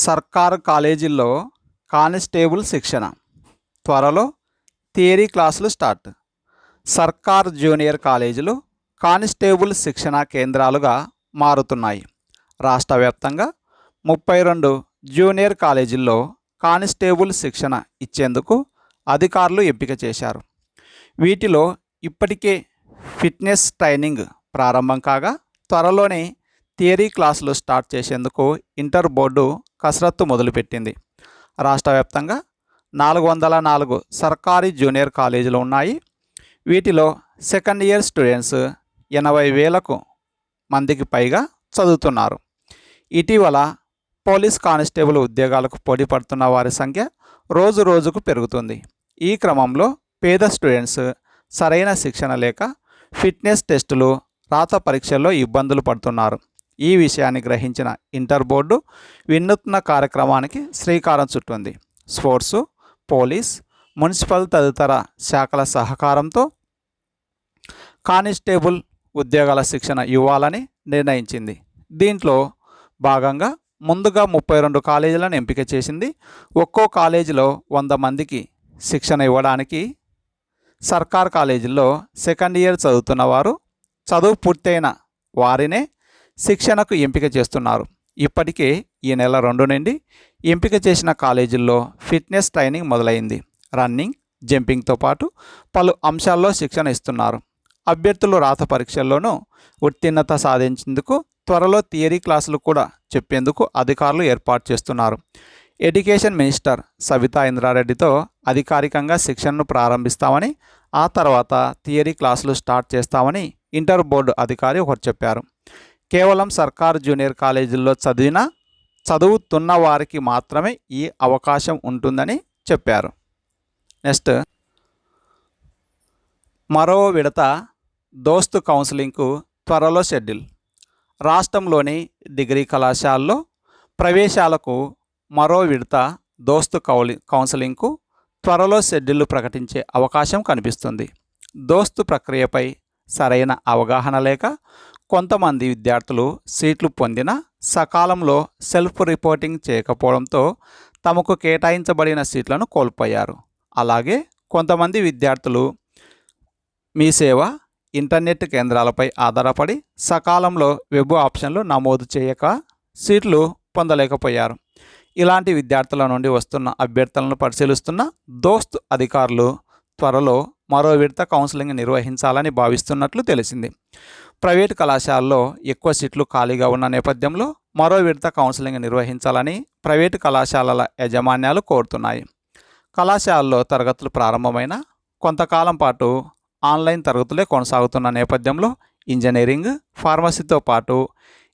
సర్కారు కాలేజీల్లో కానిస్టేబుల్ శిక్షణ త్వరలో థియరీ క్లాసులు స్టార్ట్. సర్కార్ జూనియర్ కాలేజీలు కానిస్టేబుల్ శిక్షణా కేంద్రాలుగా మారుతున్నాయి. రాష్ట్ర వ్యాప్తంగా 32 జూనియర్ కాలేజీల్లో కానిస్టేబుల్ శిక్షణ ఇచ్చేందుకు అధికారులు ఎంపిక చేశారు. వీటిలో ఇప్పటికే ఫిట్నెస్ ట్రైనింగ్ ప్రారంభం కాగా త్వరలోనే థియరీ క్లాసులు స్టార్ట్ చేసేందుకు ఇంటర్ బోర్డు కసరత్తు మొదలుపెట్టింది. రాష్ట్ర వ్యాప్తంగా 404 సర్కారీ జూనియర్ కాలేజీలు ఉన్నాయి. వీటిలో సెకండ్ ఇయర్ స్టూడెంట్స్ 80,000 మందికి పైగా చదువుతున్నారు. ఇటీవల పోలీస్ కానిస్టేబుల్ ఉద్యోగాలకు పోటీ పడుతున్న వారి సంఖ్య రోజు రోజుకు పెరుగుతుంది. ఈ క్రమంలో పేద స్టూడెంట్స్ సరైన శిక్షణ లేక ఫిట్నెస్ టెస్టులు, రాత పరీక్షల్లో ఇబ్బందులు పడుతున్నారు. ఈ విషయాన్ని గ్రహించిన ఇంటర్ బోర్డు వినూత్న కార్యక్రమానికి శ్రీకారం చుట్టింది. స్పోర్ట్స్, పోలీస్, మున్సిపల్ తదితర శాఖల సహకారంతో కానిస్టేబుల్ ఉద్యోగాల శిక్షణ ఇవ్వాలని నిర్ణయించింది. దీంట్లో భాగంగా ముందుగా 32 కాలేజీలను ఎంపిక చేసింది. ఒక్కో కాలేజీలో 100 మందికి శిక్షణ ఇవ్వడానికి సర్కార్ కాలేజీల్లో సెకండ్ ఇయర్ చదువుతున్న వారు, చదువు పూర్తయిన వారినే శిక్షణకు ఎంపిక చేస్తున్నారు. ఇప్పటికే ఈ నెల 2 నుండి ఎంపిక చేసిన కాలేజీల్లో ఫిట్నెస్ ట్రైనింగ్ మొదలైంది. రన్నింగ్, జంపింగ్తో పాటు పలు అంశాల్లో శిక్షణ ఇస్తున్నారు. అభ్యర్థులు రాత పరీక్షల్లోనూ ఉత్తీర్ణత సాధించేందుకు త్వరలో థియరీ క్లాసులు కూడా చెప్పేందుకు అధికారులు ఏర్పాటు చేస్తున్నారు. ఎడ్యుకేషన్ మినిస్టర్ సబితా ఇంద్రారెడ్డితో అధికారికంగా శిక్షణను ప్రారంభిస్తామని, ఆ తర్వాత థియరీ క్లాసులు స్టార్ట్ చేస్తామని ఇంటర్ బోర్డు అధికారి ఒకరు చెప్పారు. కేవలం సర్కారు జూనియర్ కాలేజీల్లో చదువుతున్న వారికి మాత్రమే ఈ అవకాశం ఉంటుందని చెప్పారు. నెక్స్ట్, మరో విడత దోస్తు కౌన్సిలింగ్కు త్వరలో షెడ్యూల్. రాష్ట్రంలోని డిగ్రీ కళాశాలలో ప్రవేశాలకు మరో విడత దోస్తు కౌన్సిలింగ్కు త్వరలో షెడ్యూల్ ప్రకటించే అవకాశం కనిపిస్తుంది. దోస్తు ప్రక్రియపై సరైన అవగాహన లేక కొంతమంది విద్యార్థులు సీట్లు పొందిన సకాలంలో సెల్ఫ్ రిపోర్టింగ్ చేయకపోవడంతో తమకు కేటాయించబడిన సీట్లను కోల్పోయారు. అలాగే కొంతమంది విద్యార్థులు మీ సేవ ఇంటర్నెట్ కేంద్రాలపై ఆధారపడి సకాలంలో వెబ్ ఆప్షన్లు నమోదు చేయక సీట్లు పొందలేకపోయారు. ఇలాంటి విద్యార్థుల నుండి వస్తున్న అభ్యర్థులను పరిశీలిస్తున్న దోస్త్ అధికారులు త్వరలో మరో విడత కౌన్సిలింగ్ నిర్వహించాలని భావిస్తున్నట్లు తెలిసింది. ప్రైవేటు కళాశాలలో ఎక్కువ సీట్లు ఖాళీగా ఉన్న నేపథ్యంలో మరో విడత కౌన్సిలింగ్ నిర్వహించాలని ప్రైవేటు కళాశాలల యాజమాన్యాలు కోరుతున్నాయి. కళాశాలలో తరగతులు ప్రారంభమైన కొంతకాలం పాటు ఆన్లైన్ తరగతులే కొనసాగుతున్న నేపథ్యంలో ఇంజనీరింగ్, ఫార్మసీతో పాటు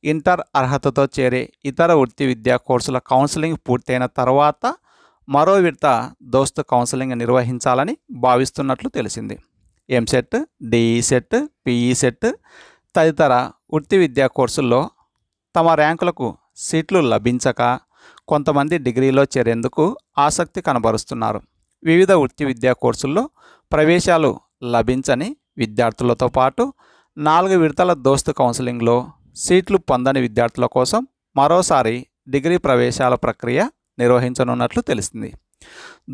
ఇంటర్ అర్హతతో చేరే ఇతర వృత్తి విద్యా కోర్సుల కౌన్సిలింగ్ పూర్తయిన తర్వాత మరో విడత దోస్తు కౌన్సిలింగ్ నిర్వహించాలని భావిస్తున్నట్లు తెలిసింది. EAMCET, DE set, PE set తదితర వృత్తి విద్యా కోర్సుల్లో తమ ర్యాంకులకు సీట్లు లభించక కొంతమంది డిగ్రీలో చేరేందుకు ఆసక్తి కనబరుస్తున్నారు. వివిధ వృత్తి విద్యా కోర్సుల్లో ప్రవేశాలు లభించని విద్యార్థులతో పాటు 4 విడతల దోస్తు కౌన్సిలింగ్లో సీట్లు పొందని విద్యార్థుల కోసం మరోసారి డిగ్రీ ప్రవేశాల ప్రక్రియ నిర్వహించనున్నట్లు తెలిసింది.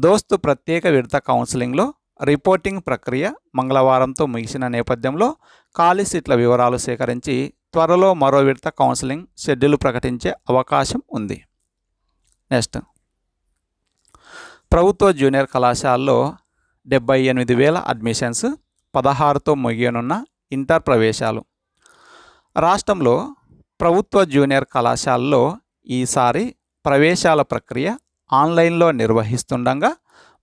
దోస్తు ప్రత్యేక విడత కౌన్సిలింగ్లో రిపోర్టింగ్ ప్రక్రియ మంగళవారంతో ముగిసిన నేపథ్యంలో ఖాళీ సీట్ల వివరాలు సేకరించి త్వరలో మరో విడత కౌన్సిలింగ్ షెడ్యూల్ ప్రకటించే అవకాశం ఉంది. నెక్స్ట్, ప్రభుత్వ జూనియర్ కళాశాలలో 78,000 అడ్మిషన్స్, 16తో ముగియనున్న ఇంటర్ ప్రవేశాలు. రాష్ట్రంలో ప్రభుత్వ జూనియర్ కళాశాలలో ఈసారి ప్రవేశాల ప్రక్రియ ఆన్లైన్లో నిర్వహిస్తుండగా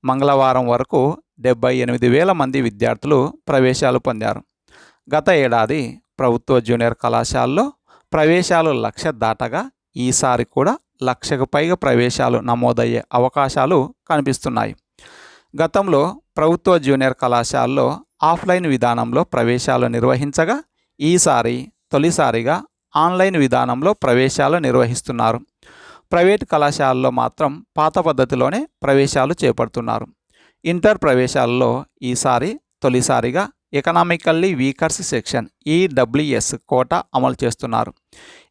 మంగళవారం వరకు 78,000 మంది విద్యార్థులు ప్రవేశాలు పొందారు. గత ఏడాది ప్రభుత్వ జూనియర్ కళాశాలలో ప్రవేశాలు 1,00,000 దాటగా ఈసారి కూడా 1,00,000కు పైగా ప్రవేశాలు నమోదయ్యే అవకాశాలు కనిపిస్తున్నాయి. గతంలో ప్రభుత్వ జూనియర్ కళాశాలలో ఆఫ్లైన్ విధానంలో ప్రవేశాలు నిర్వహించగా ఈసారి తొలిసారిగా ఆన్లైన్ విధానంలో ప్రవేశాలు నిర్వహిస్తున్నారు. ప్రైవేట్ కళాశాలలో మాత్రం పాత పద్ధతిలోనే ప్రవేశాలు చేపడుతున్నారు. ఇంటర్ ప్రవేశాలలో ఈసారి తొలిసారిగా ఎకనామికల్లీ వీకర్స్ సెక్షన్ ఈడబ్ల్యూఎస్ కోటా అమలు చేస్తున్నారు.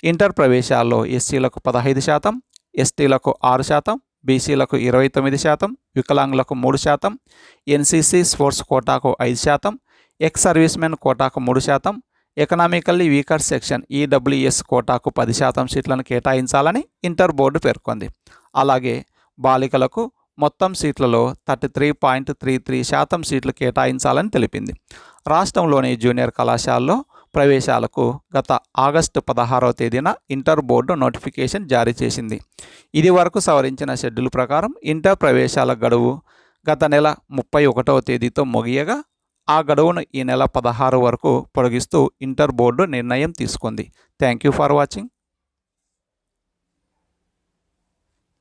ఇంటర్ ప్రవేశాల్లో ఎస్సీలకు 15%, ఎస్టీలకు 6%, బీసీలకు 29%, వికలాంగులకు 3%, ఎన్సీసీ స్పోర్ట్స్ కోటాకు 5%, ఎక్స్ సర్వీస్మెన్ కోటాకు 3%, ఎకనామికల్లీ వీకర్ సెక్షన్ ఈడబ్ల్యూఎస్ కోటాకు 10% సీట్లను కేటాయించాలని ఇంటర్ బోర్డు పేర్కొంది. అలాగే బాలికలకు మొత్తం సీట్లలో 33.33% సీట్లు కేటాయించాలని తెలిపింది. రాష్ట్రంలోని జూనియర్ కళాశాలలో ప్రవేశాలకు గత ఆగస్టు 16వ తేదీన ఇంటర్ బోర్డు నోటిఫికేషన్ జారీ చేసింది. ఇది వరకు సవరించిన షెడ్యూల్ ప్రకారం ఇంటర్ ప్రవేశాల గడువు గత నెల 31వ తేదీతో ముగియగా ఆ గడువును ఈ నెల 16 వరకు పొడిగిస్తూ ఇంటర్ బోర్డు నిర్ణయం తీసుకుంది. Thank you for watching.